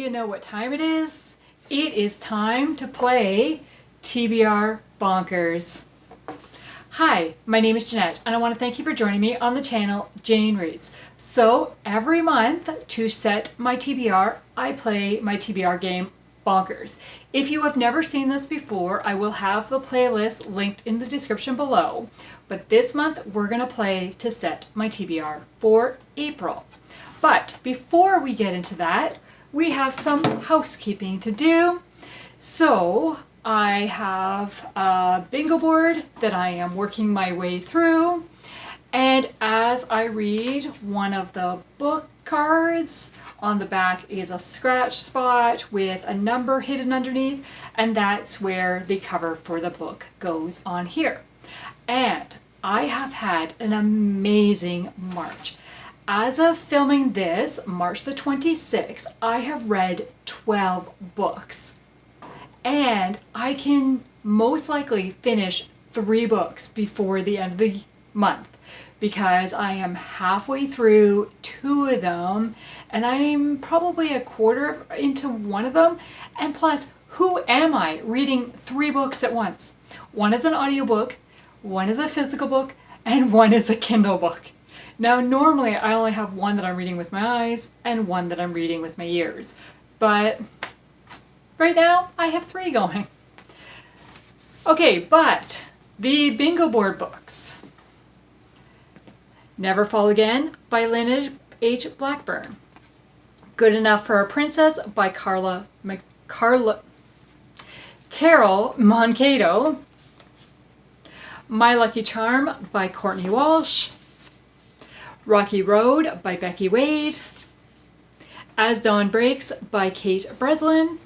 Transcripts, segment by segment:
you know what time it is? It is time to play TBR Bonkers. Hi, my name is Jeanette, and I want to thank you for joining me on the channel Jane Reads. So every month, to set my TBR, I play my TBR game Bonkers. If you have never seen this before, I will have the playlist linked in the description below. But this month, we're going to play to set my TBR for April. But before we get into that, we have some housekeeping to do. So I have a bingo board that I am working my way through. And as I read one of the book cards, on the back is a scratch spot with a number hidden underneath, and that's where the cover for the book goes on here. And I have had an amazing March. As of filming this, March the 26th, I have read 12 books. And I can most likely finish 3 books before the end of the month, because I am halfway through 2 of them, and I'm probably a quarter into one of them. And plus, who am I reading 3 books at once? One is an audiobook, one is a physical book, and one is a Kindle book. Now, normally I only have one that I'm reading with my eyes and one that I'm reading with my ears. But right now, I have 3 going. Okay, but the bingo board books. Never Fall Again by Lynn H. Blackburn. Good Enough for a Princess by Carol Moncado. My Lucky Charm by Courtney Walsh. Rocky Road by Becky Wade. As Dawn Breaks by Kate Breslin.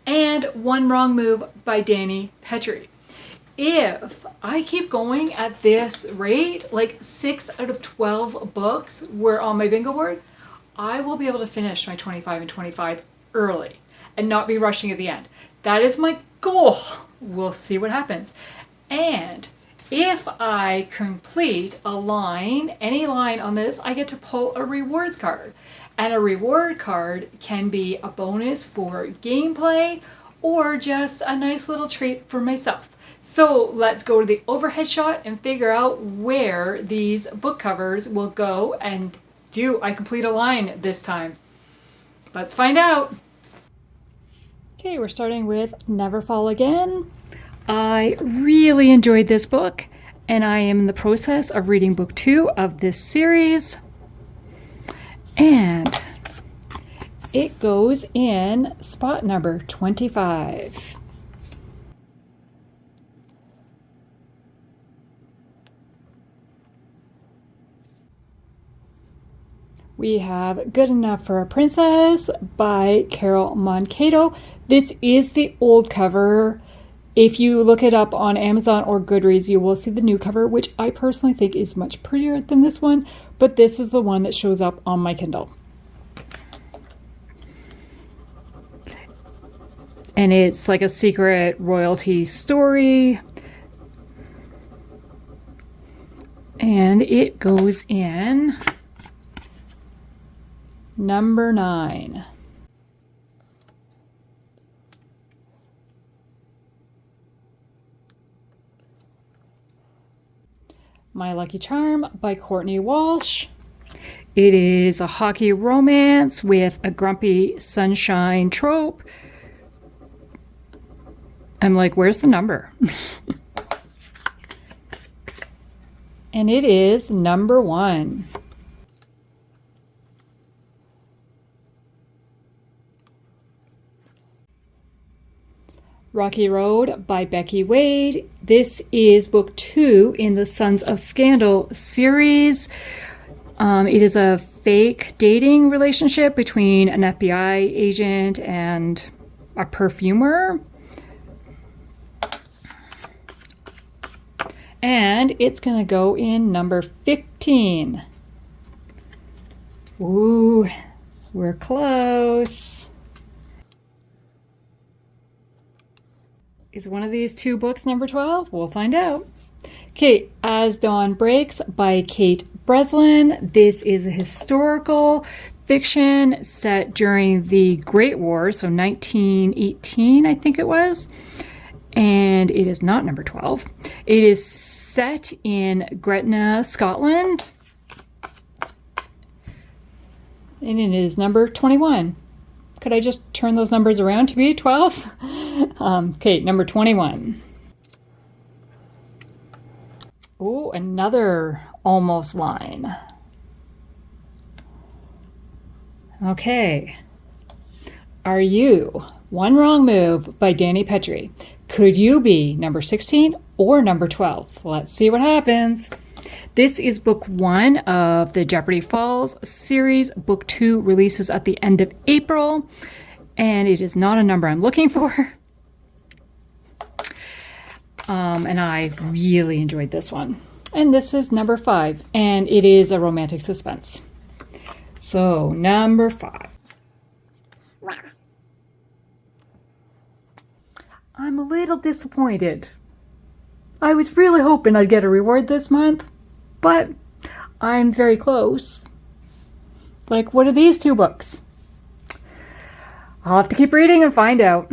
And One Wrong Move by Danny Petrie. If I keep going at this rate, like 6 out of 12 books were on my bingo board, I will be able to finish my 25 and 25 early and not be rushing at the end. That is my goal. We'll see what happens. And if I complete a line, any line on this, I get to pull a rewards card. And a reward card can be a bonus for gameplay or just a nice little treat for myself. So let's go to the overhead shot and figure out where these book covers will go, and do I complete a line this time? Let's find out. Okay, we're starting with Never Fall Again. I really enjoyed this book, and I am in the process of reading book 2 of this series. And it goes in spot number 25. We have Good Enough for a Princess by Carol Moncado. This is the old cover. If you look it up on Amazon or Goodreads, you will see the new cover, which I personally think is much prettier than this one, but this is the one that shows up on my Kindle. And it's like a secret royalty story. And it goes in number 9. My Lucky Charm by Courtney Walsh. It is a hockey romance with a grumpy sunshine trope. I'm like, where's the number? And it is number 1. Rocky Road by Becky Wade. This is book 2 in the Sons of Scandal series. It is a fake dating relationship between an FBI agent and a perfumer. And it's going to go in number 15. Ooh, we're close. Is one of these 2 books number 12? We'll find out. Okay, As Dawn Breaks by Kate Breslin. This is a historical fiction set during the Great War, so 1918, I think it was. And it is not number 12. It is set in Gretna, Scotland. And it is number 21. Could I just turn those numbers around to be 12? Okay, number 21. Oh, another almost line. Okay. Are You? One Wrong Move by Danny Petrie. Could you be number 16 or number 12? Let's see what happens. This is book 1 of the Jeopardy Falls series. Book 2 releases at the end of April, and it is not a number I'm looking for. And I really enjoyed this one. And this is number 5, and it is a romantic suspense. So, number 5. I'm a little disappointed. I was really hoping I'd get a reward this month, but I'm very close. Like, what are these 2 books? I'll have to keep reading and find out.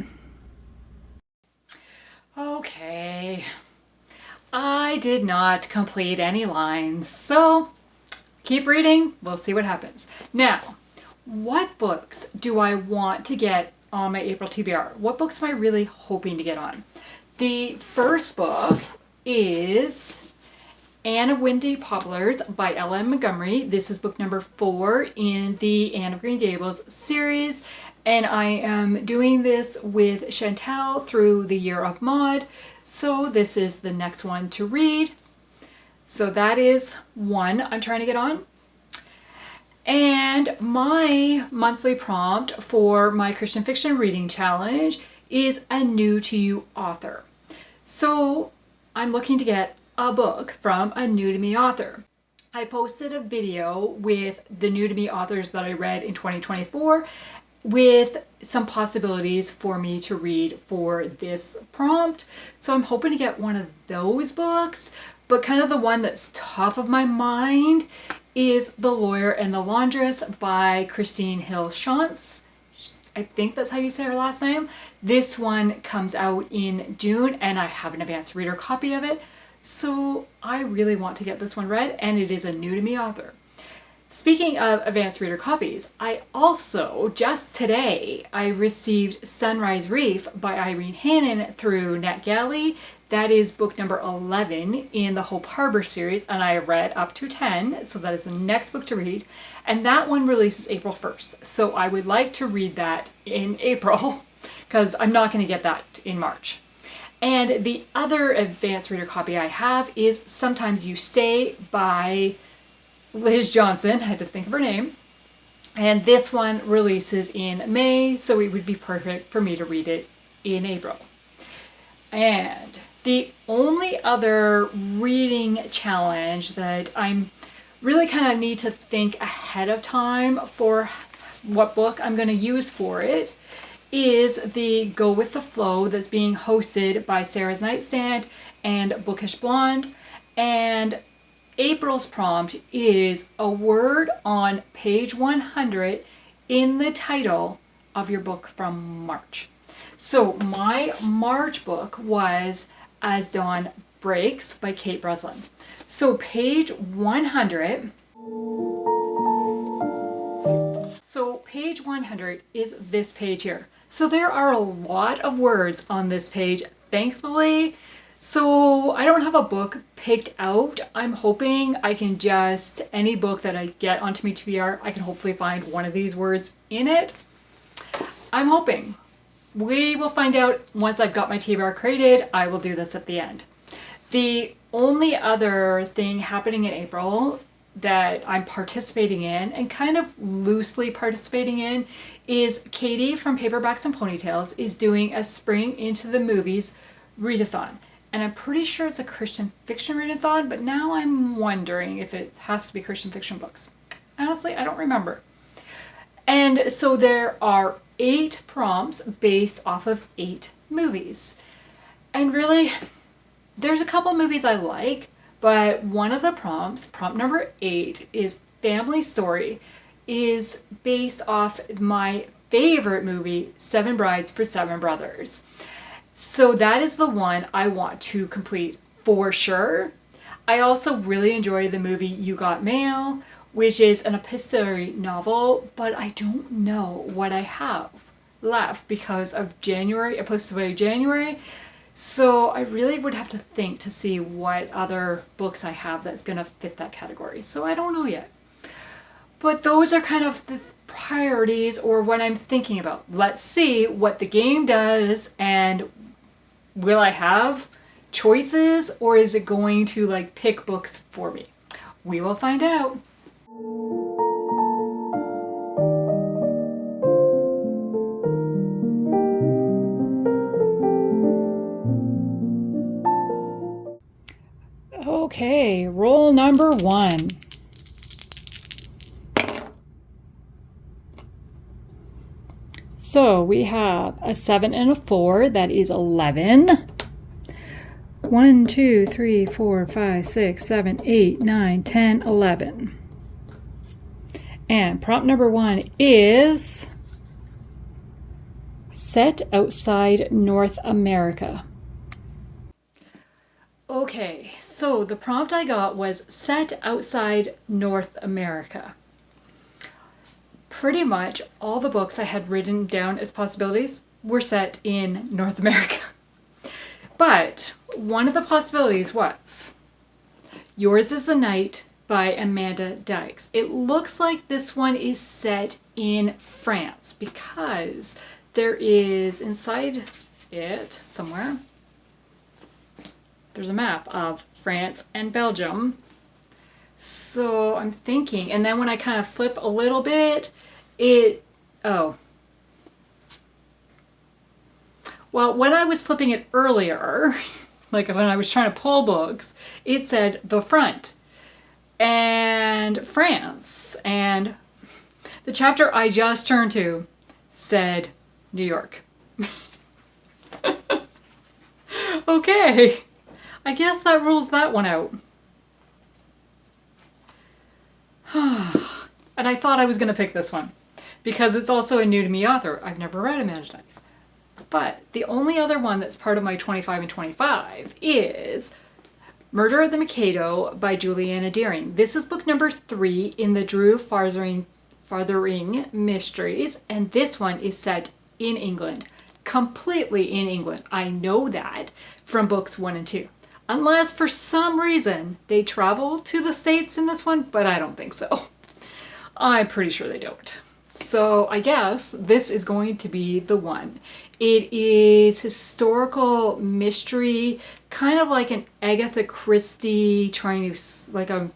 Okay. I did not complete any lines, so keep reading. We'll see what happens. Now, what books do I want to get on my April TBR? What books am I really hoping to get on? The first book is Anne of Windy Poplars by L.M. Montgomery. This is book number 4 in the Anne of Green Gables series. And I am doing this with Chantel through the Year of Maud. So this is the next one to read. So that is one I'm trying to get on. And my monthly prompt for my Christian Fiction Reading Challenge is a new to you author. So I'm looking to get a book from a new to me author. I posted a video with the new to me authors that I read in 2024 with some possibilities for me to read for this prompt. So I'm hoping to get one of those books, but kind of the one that's top of my mind is The Lawyer and the Laundress by Christine Hill Suntz. I think that's how you say her last name. This one comes out in June and I have an advanced reader copy of it. So I really want to get this one read, and it is a new to me author. Speaking of advanced reader copies, I also, just today, I received Sunrise Reef by Irene Hannon through NetGalley. That is book number 11 in the Hope Harbor series, and I read up to 10, so that is the next book to read. And that one releases April 1st, so I would like to read that in April, because I'm not going to get that in March. And the other advanced reader copy I have is Sometimes You Stay by Liz Johnson. I had to think of her name. And this one releases in May, so it would be perfect for me to read it in April. And the only other reading challenge that I'm really kind of need to think ahead of time for what book I'm going to use for it is the Go With The Flow that's being hosted by Sarah's Nightstand and Bookish Blonde. And April's prompt is a word on page 100 in the title of your book from March. So my March book was As Dawn Breaks by Kate Breslin. So page 100. So page 100 is this page here. So there are a lot of words on this page, thankfully. So I don't have a book picked out. I'm hoping I can just, any book that I get onto me TBR, I can hopefully find one of these words in it. I'm hoping. We will find out once I've got my TBR created. I will do this at the end. The only other thing happening in April that I'm participating in and kind of loosely participating in is Katie from Paperbacks and Ponytails is doing a Spring into the Movies readathon. And I'm pretty sure it's a Christian fiction readathon, but now I'm wondering if it has to be Christian fiction books. Honestly, I don't remember. And so there are 8 prompts based off of 8 movies. And really, there's a couple movies I like, but one of the prompts, prompt number 8, is Family Story. is based off my favorite movie, Seven Brides for Seven Brothers. So that is the one I want to complete for sure. I also really enjoy the movie You Got Mail, which is an epistolary novel, but I don't know what I have left because of epistolary January. So I really would have to think to see what other books I have that's going to fit that category. So I don't know yet. But those are kind of the priorities or what I'm thinking about. Let's see what the game does, and will I have choices, or is it going to like pick books for me? We will find out. Okay, roll number 1. So we have a 7 and a 4, that is 11. 1, 2, 3, 4, 5, 6, 7, 8, 9, 10, 11. And prompt number 1 is set outside North America. Okay, so the prompt I got was set outside North America. Pretty much all the books I had written down as possibilities were set in North America. But one of the possibilities was Yours is the Night by Amanda Dykes. It looks like this one is set in France because there is inside it somewhere, there's a map of France and Belgium. So I'm thinking, and then when I kind of flip a little bit, well, when I was flipping it earlier, like when I was trying to pull books, it said the front and France, and the chapter I just turned to said New York. Okay, I guess that rules that one out. And I thought I was going to pick this one because it's also a new to me author. I've never read Amanda Dykes. But the only other one that's part of my 25 and 25 is Murder at the Mikado by Julianna. This is book number 3 in the Drew Farthering Mysteries, and this one is set in England. Completely in England. I know that from books 1 and 2. Unless for some reason they travel to the States in this one, but I don't think so. I'm pretty sure they don't. So I guess this is going to be the one. It is historical mystery, kind of like an Agatha Christie trying to, like a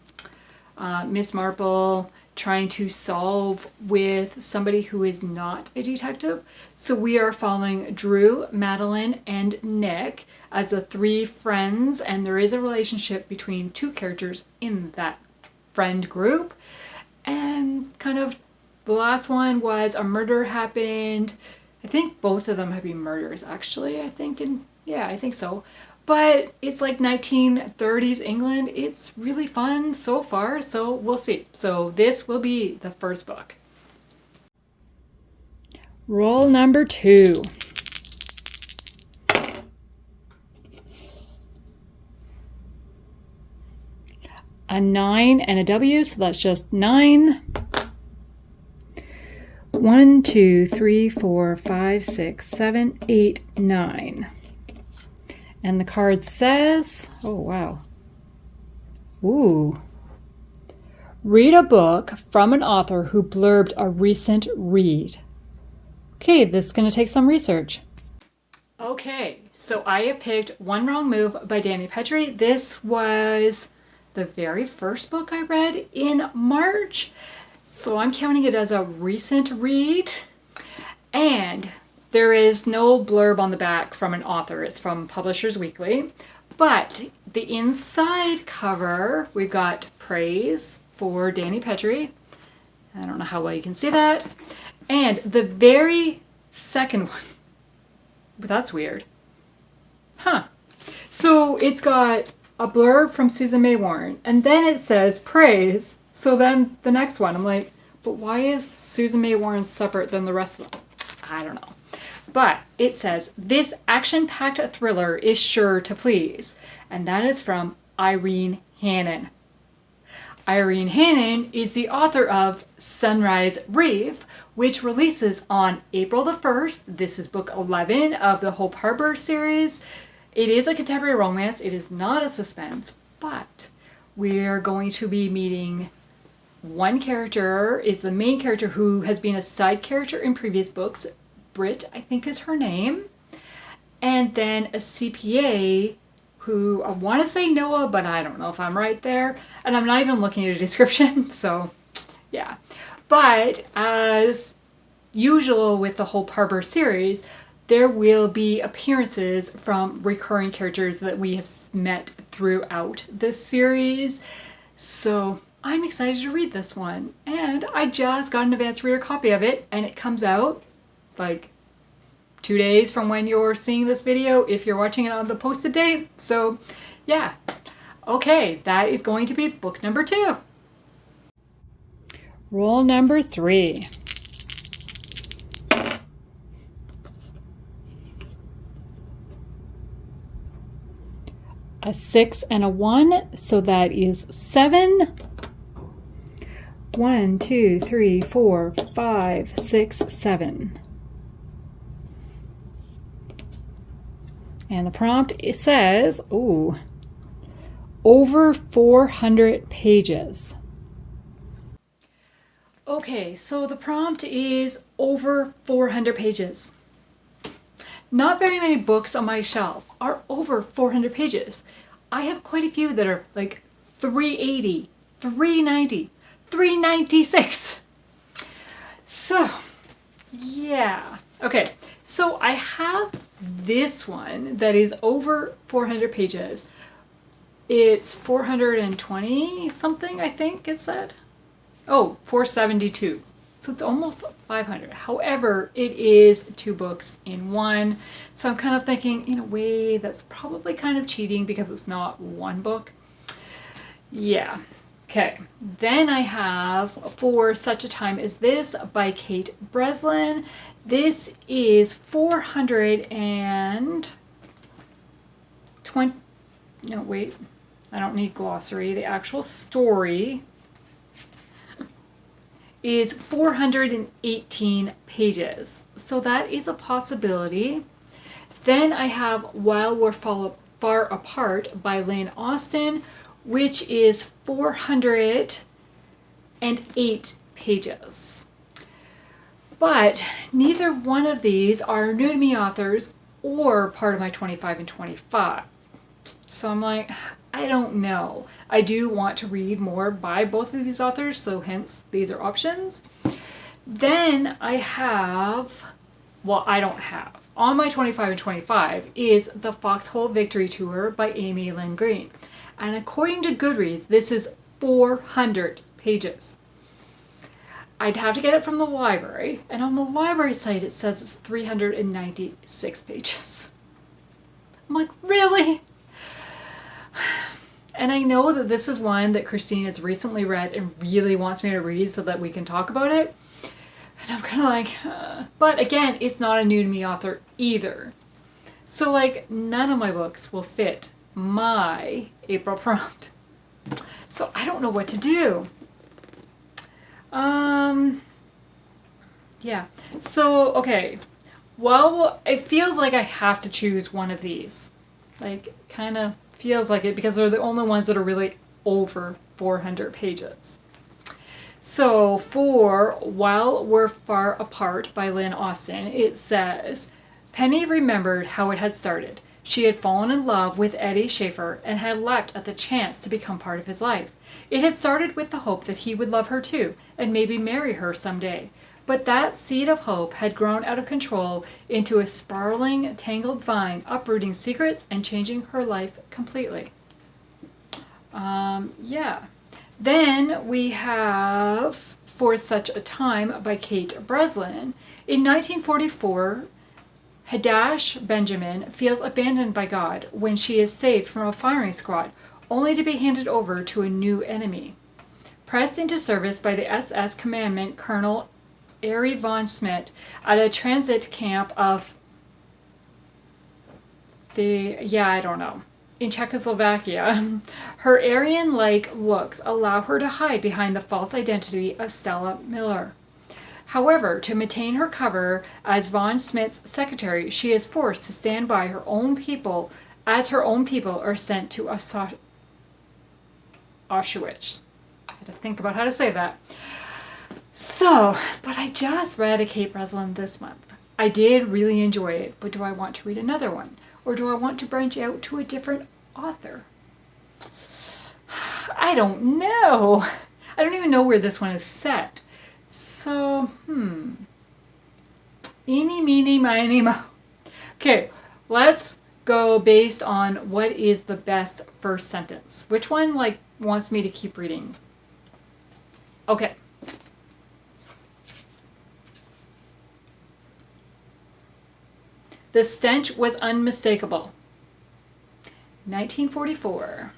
Miss Marple trying to solve with somebody who is not a detective. So we are following Drew, Madeline, and Nick as the 3 friends, and there is a relationship between 2 characters in that friend group. And kind of the last one was a murder happened. I think both of them have been murders, actually. I think so. But it's like 1930s England. It's really fun so far, so we'll see. So this will be the first book. Roll number 2. A 9 and a W, so that's just 9. 1, 2, 3, 4, 5, 6, 7, 8, 9. And the card says, oh wow. Ooh. Read a book from an author who blurbed a recent read. Okay, this is going to take some research. Okay, so I have picked One Wrong Move by Danny Petrie. This was the very first book I read in March. So I'm counting it as a recent read. And there is no blurb on the back from an author. It's from Publishers Weekly. But the inside cover, we've got praise for Danny Petrie. I don't know how well you can see that. And the very second one, but that's weird. Huh. So it's got a blurb from Susan May Warren, and then it says praise. So then the next one, I'm like, But why is Susan May Warren separate than the rest of them? I don't know. But it says, this action-packed thriller is sure to please. And that is from Irene Hannon. Irene Hannon is the author of Sunrise Reef, which releases on April the 1st. This is book 11 of the Hope Harbor series. It is a contemporary romance. It is not a suspense, but we're going to be meeting one character, is the main character who has been a side character in previous books. Britt, I think is her name. And then a CPA who I want to say Noah, but I don't know if I'm right there. And I'm not even looking at a description, so yeah. But as usual with the Hope Harbor series, there will be appearances from recurring characters that we have met throughout this series. So I'm excited to read this one. And I just got an advanced reader copy of it, and it comes out like 2 days from when you're seeing this video if you're watching it on the posted date. So yeah, okay, that is going to be book number 2. Rule number 3. A 6 and a 1, so that is 7. 1, 2, 3, 4, 5, 6, 7. And the prompt, it says, ooh, over 400 pages. Okay, so the prompt is over 400 pages. Not very many books on my shelf are over 400 pages. I have quite a few that are like 380, 390, 396. So, yeah. Okay, so I have this one that is over 400 pages. It's 420 something, I think it said. Oh, 472. So it's almost 500. However, it is 2 books in one. So I'm kind of thinking, in a way, that's probably kind of cheating because it's not one book. Yeah. Okay. Then I have For Such a Time as This by Kate Breslin. This is 420. No, wait. I don't need glossary. The actual story is 418 pages. So that is a possibility. Then I have While We're Far Apart by Lynn Austin, which is 408 pages. But neither one of these are new to me authors or part of my 25 and 25. So I'm like, I don't know. I do want to read more by both of these authors, so hence these are options. Then I have, well, I don't have. On my 25 and 25 is The Foxhole Victory Tour by Amy Lynn Green. And according to Goodreads, this is 400 pages. I'd have to get it from the library, and on the library site it says it's 396 pages. I'm like, really? And I know that this is one that Christine has recently read and really wants me to read so that we can talk about it. And I'm kind of like, But again, it's not a new to me author either. So like, none of my books will fit my April prompt. So I don't know what to do. Yeah. So, okay. Well, it feels like I have to choose one of these. Like, kind of feels like it because they're the only ones that are really over 400 pages. So for While We're Far Apart by Lynn Austin, it says, Penny remembered how it had started. She had fallen in love with Eddie Schaefer and had leapt at the chance to become part of his life. It had started with the hope that he would love her too and maybe marry her someday. But that seed of hope had grown out of control into a sprawling, tangled vine, uprooting secrets and changing her life completely. Yeah. Then we have For Such a Time by Kate Breslin. In 1944, Hadash Benjamin feels abandoned by God when she is saved from a firing squad, only to be handed over to a new enemy. pressed into service by the SS Commandant Colonel Irene von Schmidt at a transit camp of in Czechoslovakia. Her Aryan-like looks allow her to hide behind the false identity of Stella Miller. However, to maintain her cover as von Schmidt's secretary, she is forced to stand by her own people as her own people are sent to Auschwitz. I had to think about how to say that. So, but I just read a Kate Breslin this month. I did really enjoy it, but do I want to read another one? Or do I want to branch out to a different author? I don't know. I don't even know where this one is set. So, eeny, meeny, miny, mo. Okay, let's go based on what is the best first sentence. Which one, wants me to keep reading? Okay. The stench was unmistakable. 1944.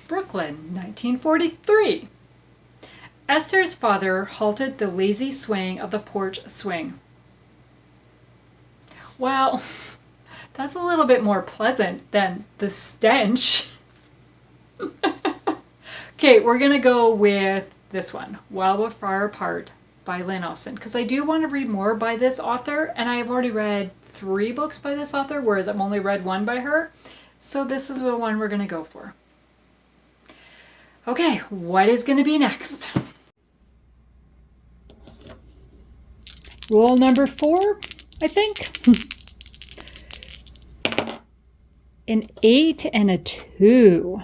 Brooklyn, 1943. Esther's father halted the lazy swaying of the porch swing. Well, that's a little bit more pleasant than the stench. Okay, we're going to go with this one, While We're Far Apart by Lynn Austin, because I do want to read more by this author, and I have already read 3 books by this author, whereas I've only read 1 by her. So this is the one we're going to go for. Okay, what is going to be next? Rule number 4, I think. An 8 and a 2.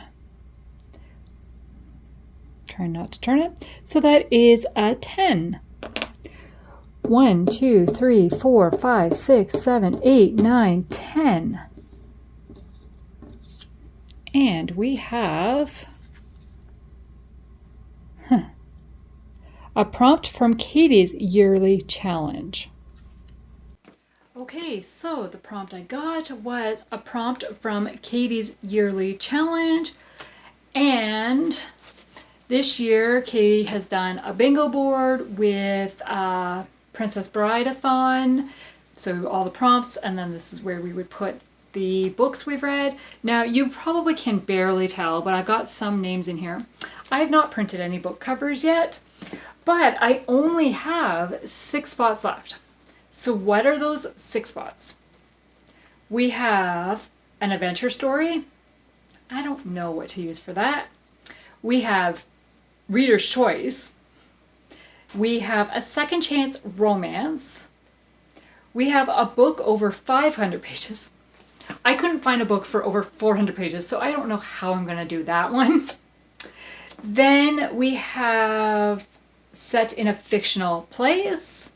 Try not to turn it. So that is a 10. 1, 2, 3, 4, 5, 6, 7, 8, 9, 10. And we have a prompt from Katie's yearly challenge. Okay, so the prompt I got was a prompt from Katie's yearly challenge, and this year Katie has done a bingo board with Princess Brideathon, so all the prompts, and then this is where we would put the books we've read. Now you probably can barely tell, but I've got some names in here. I have not printed any book covers yet, but I only have 6 spots left. So what are those 6 spots? We have an adventure story. I don't know what to use for that. We have Reader's Choice. We have a second chance romance. We have a book over 500 pages. I couldn't find a book for over 400 pages, so I don't know how I'm going to do that one. Then we have set in a fictional place.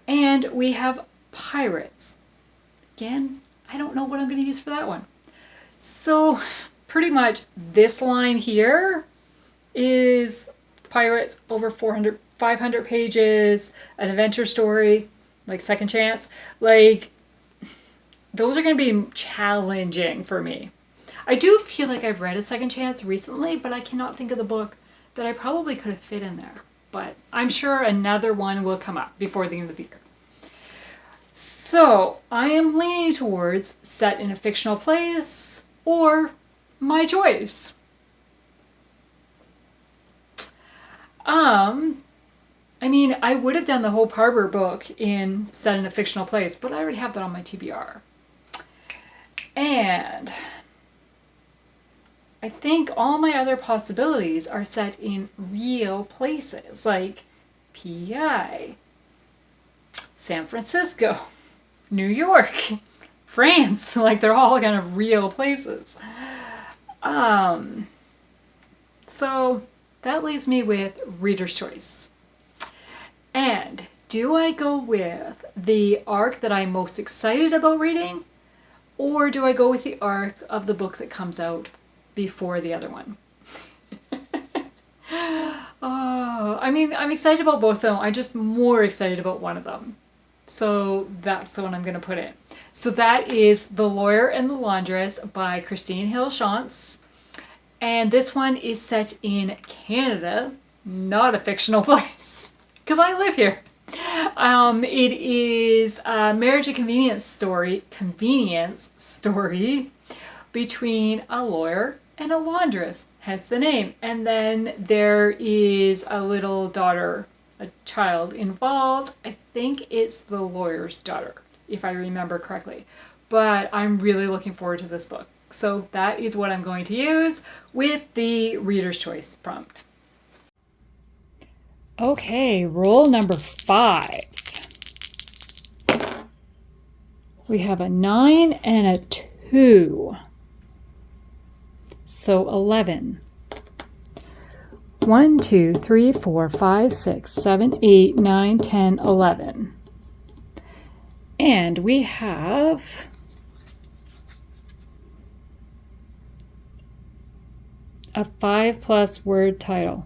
And we have pirates. Again, I don't know what I'm going to use for that one. So pretty much this line here is pirates over 500 pages, an adventure story, like second chance. Like, those are going to be challenging for me. I do feel like I've read a second chance recently, but I cannot think of the book that I probably could have fit in there. But I'm sure another one will come up before the end of the year. So I am leaning towards set in a fictional place or my choice. I mean, I would have done the Hope Harbor book in set in a fictional place, but I already have that on my TBR. And I think all my other possibilities are set in real places, like PEI, San Francisco, New York, France, like they're all kind of real places. So that leaves me with Reader's Choice. And do I go with the arc that I'm most excited about reading, or do I go with the arc of the book that comes out before the other one? Oh, I mean, I'm excited about both of them. I'm just more excited about one of them. So that's the one I'm going to put in. So that is The Lawyer and the Laundress by Christine Hill Suntz. And this one is set in Canada, not a fictional place, because I live here. It is a marriage and convenience story between a lawyer and a laundress, hence the name. And then there is a little daughter, a child involved. I think it's the lawyer's daughter, if I remember correctly. But I'm really looking forward to this book. So that is what I'm going to use with the Reader's Choice prompt. Okay, roll number 5. We have a 9 and a 2. So 11. 1, 2, 3, 4, 5, 6, 7, 8, 9, 10, 11. And we have a 5+ word title.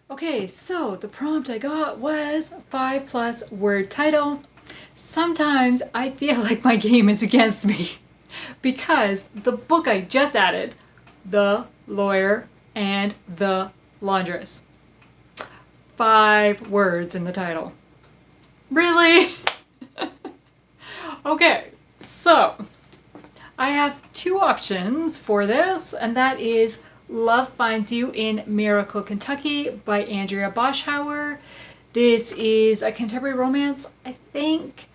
Okay, so the prompt I got was 5+ word title. Sometimes I feel like my game is against me because the book I just added, The Lawyer and the Laundress. 5 words in the title. Really? Okay, so I have 2 options for this, and that is Love Finds You in Miracle, Kentucky by Andrea Boeshaar. This is a contemporary romance, I think,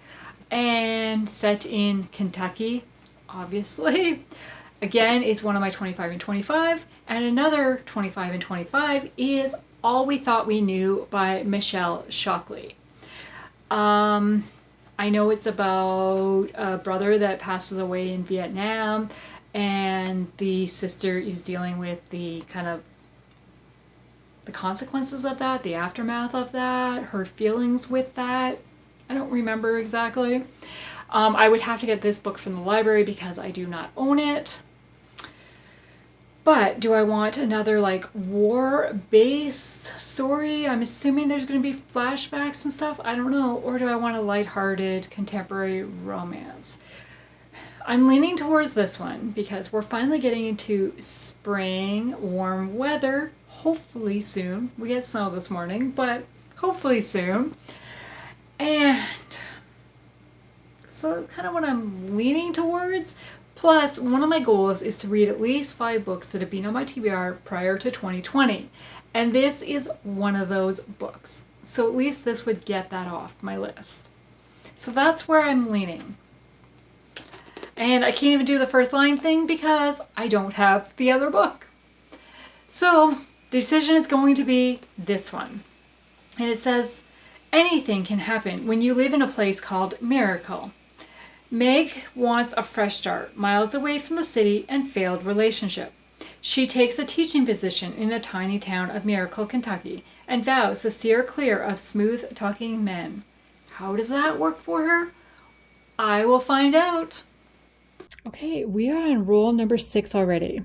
and set in Kentucky, obviously. Again, it's one of my 25 and 25, and another 25 and 25 is All We Thought We Knew by Michelle Shockley. I know it's about a brother that passes away in Vietnam, and the sister is dealing with the kind of the consequences of that, the aftermath of that, her feelings with that. I don't remember exactly. I would have to get this book from the library because I do not own it. But do I want another like war-based story? I'm assuming there's going to be flashbacks and stuff. I don't know. Or do I want a lighthearted contemporary romance? I'm leaning towards this one because we're finally getting into spring, warm weather. Hopefully soon. We get snow this morning, but hopefully soon. And so that's kind of what I'm leaning towards. Plus, one of my goals is to read at least 5 books that have been on my TBR prior to 2020. And this is one of those books. So at least this would get that off my list. So that's where I'm leaning. And I can't even do the first line thing because I don't have the other book. So the decision is going to be this one. And it says, anything can happen when you live in a place called Miracle. Meg wants a fresh start, miles away from the city and failed relationship. She takes a teaching position in a tiny town of Miracle, Kentucky, and vows to steer clear of smooth-talking men. How does that work for her? I will find out. Okay, we are on roll number 6 already.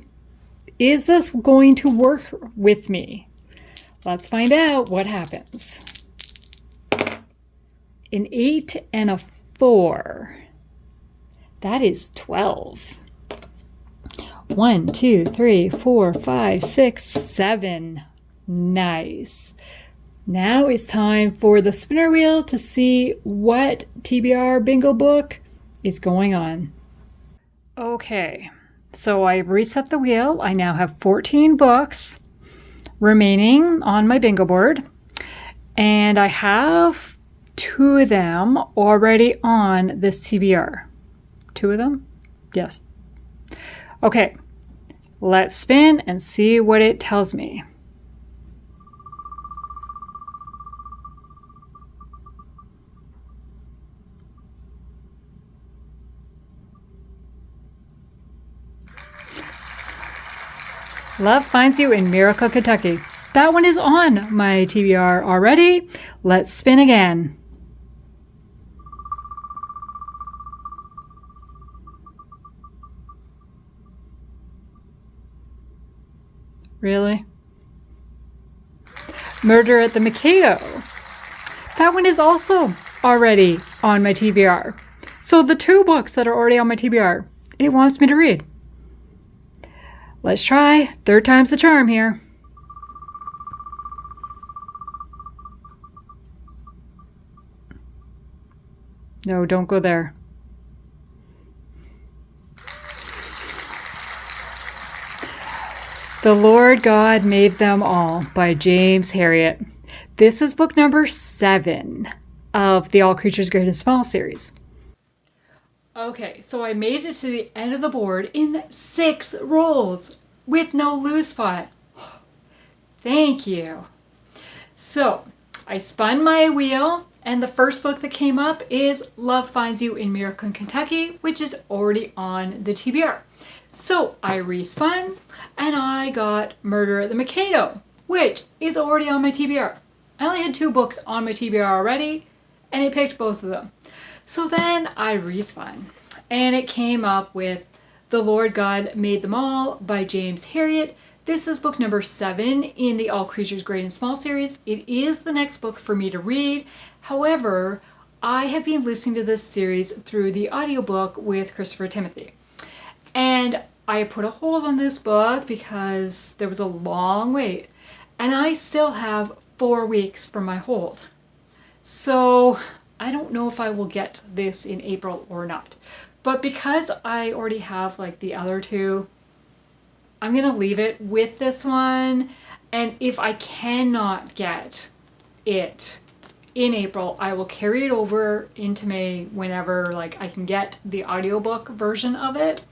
Is this going to work with me? Let's find out what happens. An 8 and a 4. That is 12. 1, 2, 3, 4, 5, 6, 7. Nice. Now it's time for the spinner wheel to see what TBR bingo book is going on. Okay, so I reset the wheel. I now have 14 books remaining on my bingo board, and I have 2 of them already on this TBR. 2 of them? Yes. Okay, let's spin and see what it tells me. Love Finds You in Miracle, Kentucky. That one is on my TBR already. Let's spin again. Really? Murder at the Mikado. That one is also already on my TBR. So the 2 books that are already on my TBR, it wants me to read. Let's try. 3rd time's the charm here. No, don't go there. The Lord God Made Them All by James Herriott. This is book number 7 of the All Creatures Great and Small series. Okay, so I made it to the end of the board in 6 rolls with no lose spot. Thank you. So I spun my wheel, and the first book that came up is Love Finds You in Miracle, Kentucky, which is already on the TBR. So I respun, and I got Murder at the Mikado, which is already on my TBR. I only had 2 books on my TBR already, and I picked both of them. So then I respun, and it came up with The Lord God Made Them All by James Herriott. This is book number 7 in the All Creatures Great and Small series. It is the next book for me to read. However, I have been listening to this series through the audiobook with Christopher Timothy. And I put a hold on this book because there was a long wait. And I still have 4 weeks for my hold. So I don't know if I will get this in April or not. But because I already have like the other 2, I'm going to leave it with this one. And if I cannot get it in April, I will carry it over into May whenever like I can get the audiobook version of it.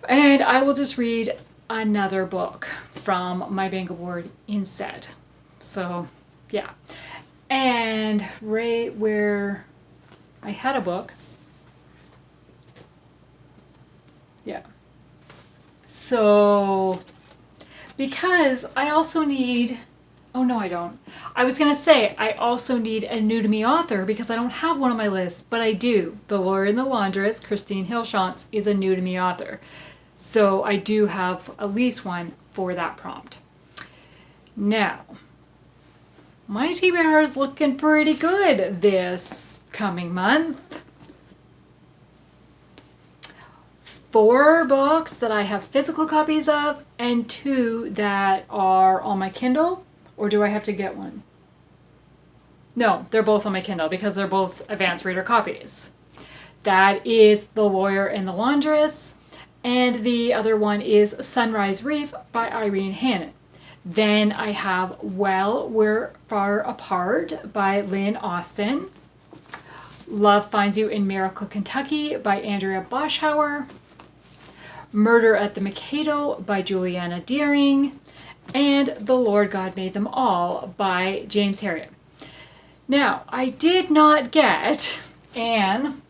And I will just read another book from my bingo board instead. So, yeah. And right where I had a book. Yeah. So, because I also need... Oh, no, I don't. I was going to say, I also need a new to me author because I don't have one on my list, but I do. The Lawyer and the Laundress, Christine Hillshantz, is a new to me author. So I do have at least one for that prompt. Now, my TBR is looking pretty good this coming month. 4 books that I have physical copies of and 2 that are on my Kindle. Or do I have to get one? No, they're both on my Kindle because they're both advanced reader copies. That is The Lawyer and the Laundress. And the other one is Sunrise Reef by Irene Hannon. Then I have Well, We're Far Apart by Lynn Austin. Love Finds You in Miracle, Kentucky by Andrea Boeshaar. Murder at the Mikado by Julianna Deering. And The Lord God Made Them All by James Herriott. Now, I did not get Anne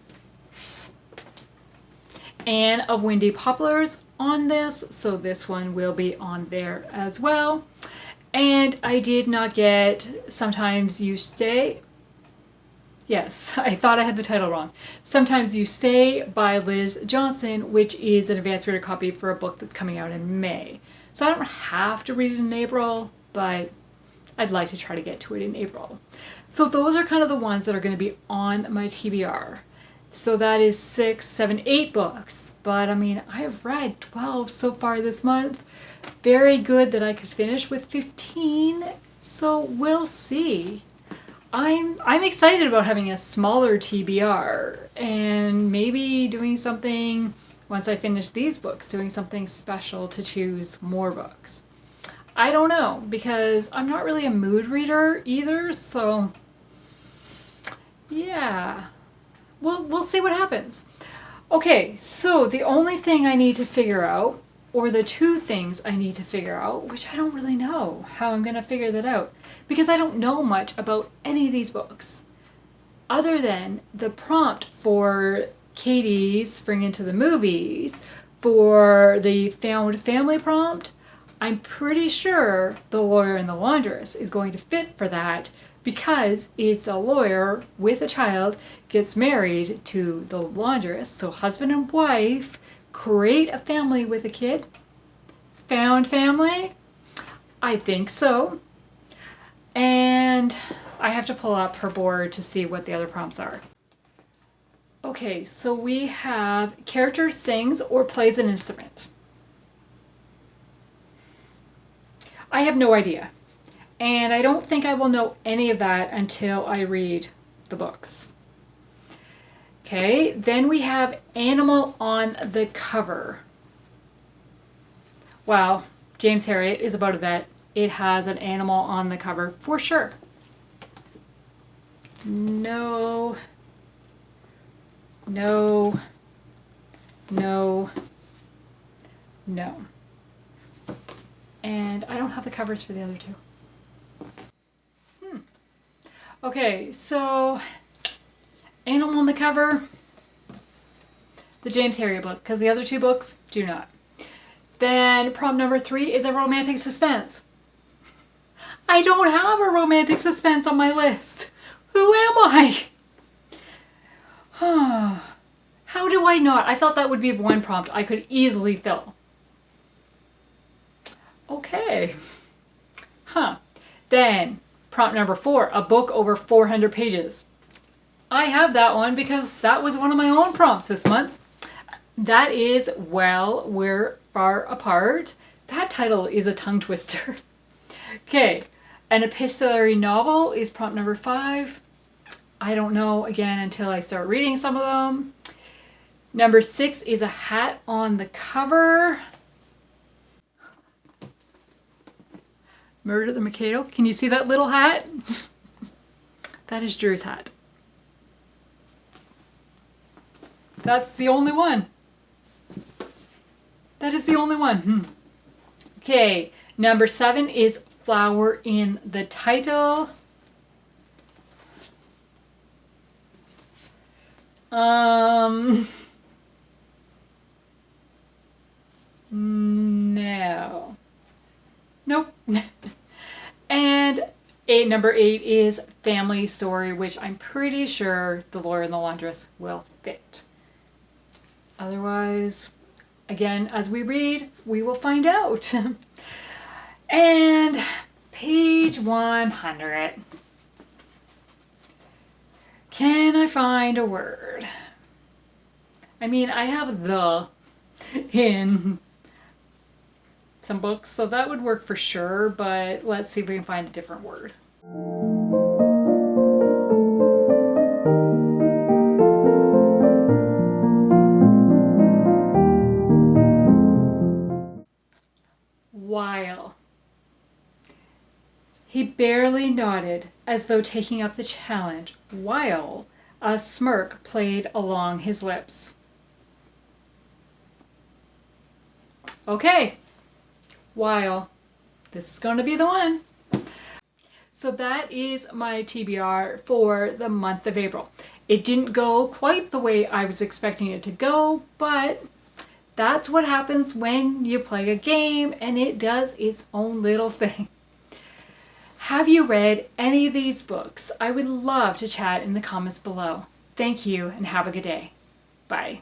of Windy Poplars on this, so this one will be on there as well. And I did not get Sometimes You Stay. Yes, I thought I had the title wrong. Sometimes You Stay by Liz Johnson, which is an advanced reader copy for a book that's coming out in May. So I don't have to read it in April, but I'd like to try to get to it in April. So those are kind of the ones that are going to be on my TBR. So that is 6, 7, 8 books. But I mean, I have read 12 so far this month. Very good that I could finish with 15. So we'll see. I'm excited about having a smaller TBR and maybe doing something, once I finish these books, doing something special to choose more books. I don't know, because I'm not really a mood reader either, so yeah. We'll see what happens. Okay, so the only thing I need to figure out, or the 2 things I need to figure out, which I don't really know how I'm going to figure that out, because I don't know much about any of these books, other than the prompt for Katie's Spring Into the Movies, for the Found Family prompt. I'm pretty sure The Lawyer and the Laundress is going to fit for that, because it's a lawyer with a child, gets married to the laundress, so husband and wife create a family with a kid. Found family? I think so. And I have to pull up her board to see what the other prompts are. Okay, so we have character sings or plays an instrument. I have no idea. And I don't think I will know any of that until I read the books. Okay, then we have animal on the cover. Wow, James Herriott is about a vet. It has an animal on the cover for sure. No. No. No. No. And I don't have the covers for the other two. Okay, so animal on the cover, the James Herriott book, because the other two books do not. Then prompt number 3 is a romantic suspense. I don't have a romantic suspense on my list. Who am I? How do I not? I thought that would be one prompt I could easily fill. Okay. Then prompt number 4, a book over 400 pages. I have that one because that was one of my own prompts this month. That is Well, We're Far Apart. That title is a tongue twister. Okay, an epistolary novel is prompt number 5. I don't know again until I start reading some of them. Number 6 is a hat on the cover. Murder the Mikado. Can you see that little hat? That is Drew's hat. That's the only one. That is the only one. Okay, number 7 is flower in the title. No. Nope. And number 8 is family story, which I'm pretty sure The Lawyer and the Laundress will fit. Otherwise, again, as we read, we will find out. And page 100. Can I find a word? I mean, I have the in some books, so that would work for sure, but let's see if we can find a different word. While. He barely nodded, as though taking up the challenge, while a smirk played along his lips. Okay, while. This is going to be the one. So that is my TBR for the month of April. It didn't go quite the way I was expecting it to go, but that's what happens when you play a game and it does its own little thing. Have you read any of these books? I would love to chat in the comments below. Thank you and have a good day. Bye.